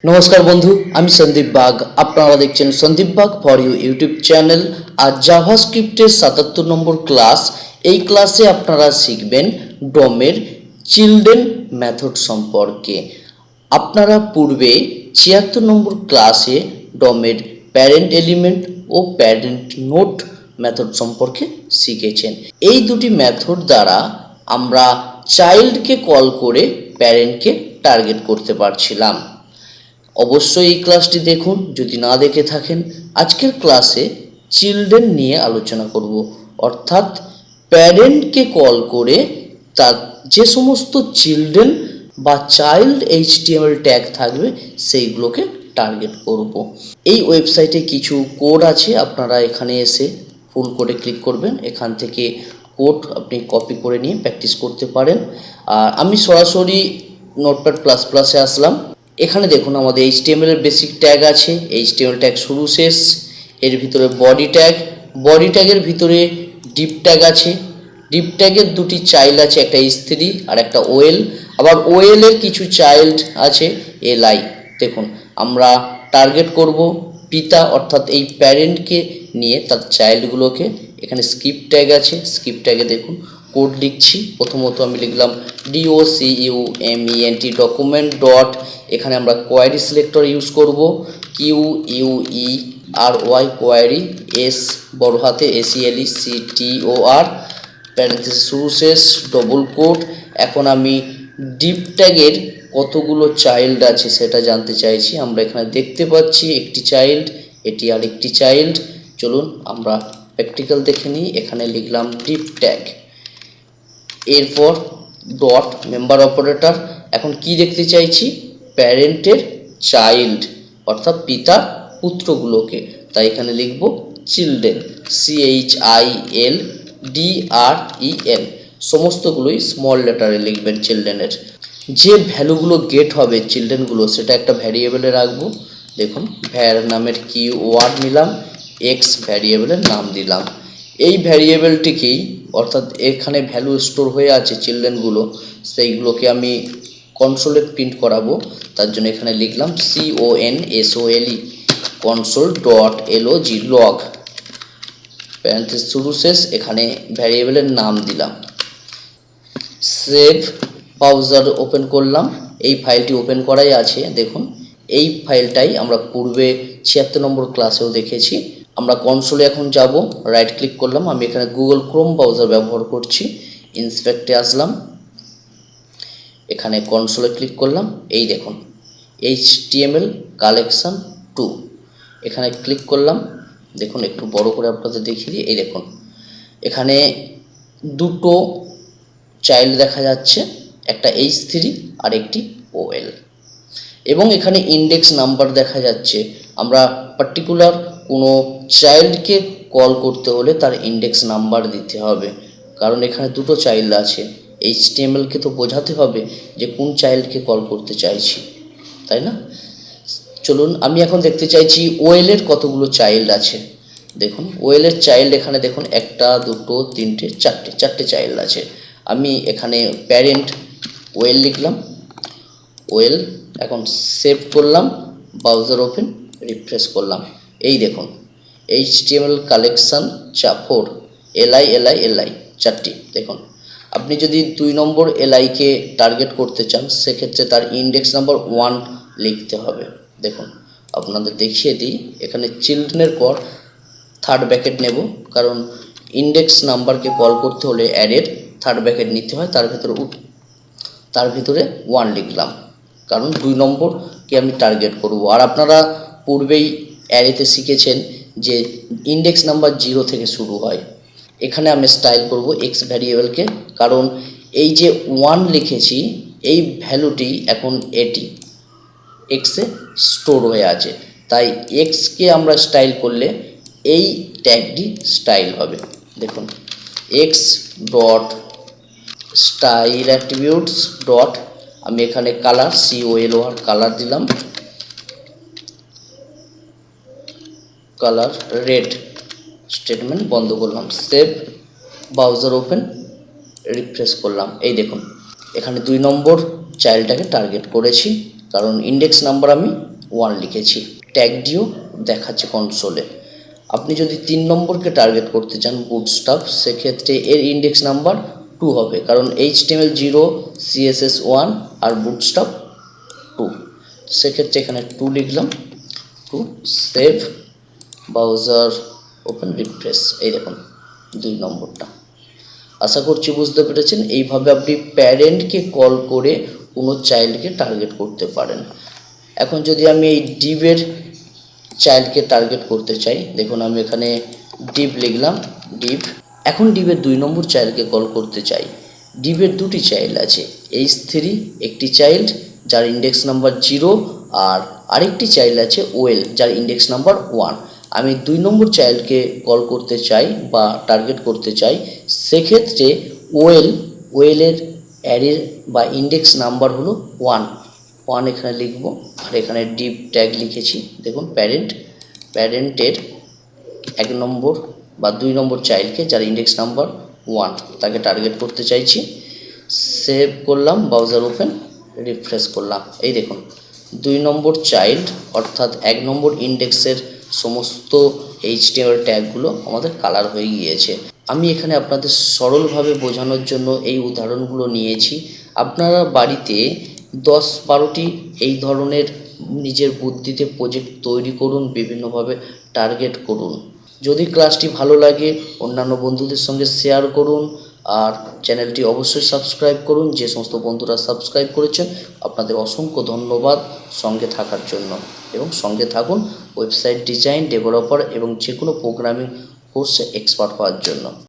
নমস্কার বন্ধু, আমি সন্দীপ বাগ। আপনারা দেখছেন Sandip Bag for you YouTube channel. আর জাভাস্ক্রিপ্টের ৭৭ নম্বর ক্লাস। এই ক্লাসে আপনারা শিখবেন ডমের চিলড্রেন মেথড সম্পর্কে। আপনারা পূর্বে ৭৬ নম্বর ক্লাসে ডমের প্যারেন্ট এলিমেন্ট ও প্যারেন্ট নোট মেথড সম্পর্কে শিখেছেন। এই দুটি মেথড দ্বারা আমরা চাইল্ডকে কল করে প্যারেন্টকে টার্গেট করতে পারছিলাম। অবশ্যই এই ক্লাসটি দেখুন যদি না দেখে থাকেন। আজকের ক্লাসে চিলড্রেন নিয়ে আলোচনা করব, অর্থাৎ প্যারেন্টকে কল করে তার যে সমস্ত চিলড্রেন বা চাইল্ড HTML ট্যাগ থাকবে সেইগুলোকে টার্গেট করব। এই ওয়েবসাইটে কিছু কোড আছে, আপনারা এখানে এসে ফুল কোডে ক্লিক করবেন। এখান থেকে কোড আপনি কপি করে নিয়ে প্র্যাকটিস করতে পারেন। আর আমি সরাসরি নোটপ্যাড প্লাস প্লাসে আসলাম। এখানে দেখুন আমাদের HTML এর বেসিক ট্যাগ আছে, HTML ট্যাগ শুরু শেষ। এর ভিতরে বডি ট্যাগের ভিতরে ডিপ ট্যাগ আছে। ডিপ ট্যাগের দুটি চাইল্ড আছে, একটা স্ত্রী আর একটা ওয়েল। আবার ওয়েলের কিছু চাইল্ড আছে LI। দেখুন আমরা টার্গেট করব পিতা, অর্থাৎ এই প্যারেন্টকে নিয়ে তার চাইল্ডগুলোকে। এখানে স্ক্রিপ্ট ট্যাগ আছে, স্ক্রিপ্ট ট্যাগে দেখুন কোড লিখছি। প্রথমত আমি লিখলাম document ডকুমেন্ট ডট, এখানে আমরা কোয়ারি সিলেক্টর ইউজ করব, QUERY কোয়ারি, S বড় হাতে SELECTOR, প্যারেন্থেসিস শুরু শেষ, ডবল কোট। এখন আমি ডিপ ট্যাগের কতগুলো চাইল্ড আছে সেটা জানতে চাইছি। আমরা এখানে দেখতে পাচ্ছি একটি চাইল্ড, এটি আর একটি চাইল্ড। চলুন আমরা প্র্যাকটিক্যাল দেখে নিই। এখানে লিখলাম ডিপ ট্যাগ, এরপর ডট মেম্বার অপারেটর। এখন কি দেখতে চাইছি? প্যারেন্টের চাইল্ড, অর্থাৎ পিতার পুত্রগুলোকে, তাই এখানে লিখব চিলড্রেন, CHILDREN। সমস্তগুলোই স্মল লেটারে লিখবেন চিলড্রেনের। যে ভ্যালুগুলো গেট হবে চিলড্রেনগুলো সেটা একটা ভ্যারিয়েবলে রাখবো। দেখুন ভ্যার নামের কি ওয়ার্ড নিলাম, এক্স ভ্যারিয়েবলের নাম দিলাম। এই ভ্যারিয়েবলটিকেই, অর্থাৎ এখানে ভ্যালু স্টোর হয়ে আছে চিলড্রেনগুলো, সেইগুলোকে আমি কনসোলে প্রিন্ট করাবো। তার জন্য এখানে লিখলাম CONSOLE console.log লগ, প্যারেন্থেসিস শুরু শেষ। এখানে ভ্যারিয়েবলের নাম দিলাম। সেভ ব্রাউজার ওপেন করলাম। এই ফাইলটি ওপেন করাই আছে। দেখুন এই ফাইলটাই আমরা পূর্বে ৭৬ নম্বর ক্লাসেও দেখেছি। আমরা কনসোলে এখন যাব, রাইট ক্লিক করলাম। আমি এখানে গুগল ক্রোম ব্রাউজার ব্যবহার করছি। ইন্সপেক্টে আসলাম, এখানে কনসোলে ক্লিক করলাম। এই দেখুন HTML কালেকশন 2, এখানে ক্লিক করলাম। দেখুন একটু বড় করে আপনাদের দেখিয়ে দিই। এই দেখুন এখানে দুটো চাইল্ড দেখা যাচ্ছে, একটা H3 আর একটি OL, এবং এখানে ইন্ডেক্স নাম্বার দেখা যাচ্ছে। আমরা পার্টিকুলার কোনো চাইল্ডকে কল করতে হলে তার ইন্ডেক্স নাম্বার দিতে হবে, কারণ এখানে দুটো চাইল্ড আছে। HTMLকে তো বোঝাতে হবে যে কোন চাইল্ডকে কল করতে চাইছি, তাই না? চলুন আমি এখন দেখতে চাইছি ওয়েলের কতগুলো চাইল্ড আছে। দেখুন ওয়েলের চাইল্ড এখানে দেখুন একটা, দুটো, তিনটে, চারটে চাইল্ড আছে। আমি এখানে প্যারেন্ট ওয়েল লিখলাম, ওয়েল। এখন সেভ করলাম, ব্রাউজার ওপেন, রিফ্রেশ করলাম। এই দেখুন HTML কালেকশন 4 LI চারটি। দেখুন আপনি যদি 2 নম্বর LIকে টার্গেট করতে চান সেক্ষেত্রে তার ইন্ডেক্স নাম্বার 1 লিখতে হবে। দেখুন আপনাদের দেখিয়ে দিই, এখানে চিলড্রেনের পর থার্ড ব্র্যাকেট নেব, কারণ ইন্ডেক্স নাম্বারকে কল করতে হলে অ্যারের থার্ড ব্র্যাকেট নিতে হয়। তার ভিতরে 1 লিখলাম, কারণ 2 নম্বরকে আমি টার্গেট করব। আর আপনারা পূর্বেই অ্যারেতে শিখেছেন যে ইন্ডেক্স নাম্বার 0 থেকে শুরু হয়। এখানে আমি স্টাইল করব এক্স ভ্যারিয়েবলকে, কারণ এই যে 1 লিখেছি এই ভ্যালুটি এখন এটি এক্সে স্টোর হয়ে আছে, তাই এক্সকে আমরা স্টাইল করলে এই ট্যাগটি স্টাইল হবে। দেখুন x dot style attributes dot, আমি এখানে কালার COLOR কালার দিলাম, কালার রেড, স্টেটমেন্ট বন্ধ করলাম। সেভ ব্রাউজার ওপেন, রিফ্রেশ করলাম। এই দেখুন এখানে 2 নম্বর চাইল্ডটাকে টার্গেট করেছি। কারণ ইন্ডেক্স নাম্বার আমি 1 লিখেছি। ট্যাগ দিয়েও দেখাচ্ছে কনসোলে। আপনি যদি 3 নম্বরকে টার্গেট করতে চান বুটস্ট্র্যাপ, সেক্ষেত্রে এর ইন্ডেক্স নাম্বার 2 হবে, কারণ HTML 0, CSS 1 আর বুটস্ট্র্যাপ 2। সেক্ষেত্রে এখানে 2 লিখলাম। 2 সেভ ব্রাউজার ওপেন রিফ্রেশ। এই দেখুন 2 নম্বরটা। আশা করছি বুঝতে পেরেছেন। এইভাবে আপনি প্যারেন্টকে কল করে কোনো চাইল্ডকে টার্গেট করতে পারেন। এখন যদি আমি এই ডিভের চাইল্ডকে টার্গেট করতে চাই, দেখুন আমি এখানে ডিভ লিখলাম, ডিভ। এখন ডিভের 2 নম্বর চাইল্ডকে কল করতে চাই। ডিভের 2টি চাইল্ড আছে, h3 একটি চাইল্ড যার ইন্ডেক্স নাম্বার 0, আর আরেকটি চাইল্ড আছে ওয়েল যার ইন্ডেক্স নাম্বার 1। আমি 2 নম্বর চাইল্ডকে কল করতে চাই বা টার্গেট করতে চাই, সেক্ষেত্রে ওয়েলের অ্যারে বা ইন্ডেক্স নাম্বার হলো 1 এখানে লিখব। আর এখানে ডিভ ট্যাগ লিখেছি, দেখুন প্যারেন্টের 1 নম্বর বা 2 নম্বর চাইল্ডকে যার ইন্ডেক্স নাম্বার 1 তাকে টার্গেট করতে চাইছি। সেভ করলাম, ব্রাউজার ওপেন, রিফ্রেশ করলাম। এই দেখুন 2 নম্বর চাইল্ড অর্থাৎ 1 নম্বর ইন্ডেক্সের সমস্ত HTML ট্যাগগুলো আমাদের কালার হয়ে গিয়েছে। আমি এখানে আপনাদের সরলভাবে বোঝানোর জন্য এই উদাহরণগুলো নিয়েছি। আপনারা বাড়িতে 10-12টি এই ধরনের নিজের বুদ্ধিতে প্রজেক্ট তৈরি করুন, বিভিন্নভাবে টার্গেট করুন। যদি ক্লাসটি ভালো লাগে অন্যান্য বন্ধুদের সঙ্গে শেয়ার করুন, আর চ্যানেলটি অবশ্যই সাবস্ক্রাইব করুন। যে সমস্ত বন্ধুরা সাবস্ক্রাইব করেছেন আপনাদের অসংখ্য ধন্যবাদ সঙ্গে থাকার জন্য, এবং সঙ্গে থাকুন ওয়েবসাইট ডিজাইন, ডেভেলপার এবং যে কোনো প্রোগ্রামিং কোর্সে এক্সপার্ট হওয়ার জন্য।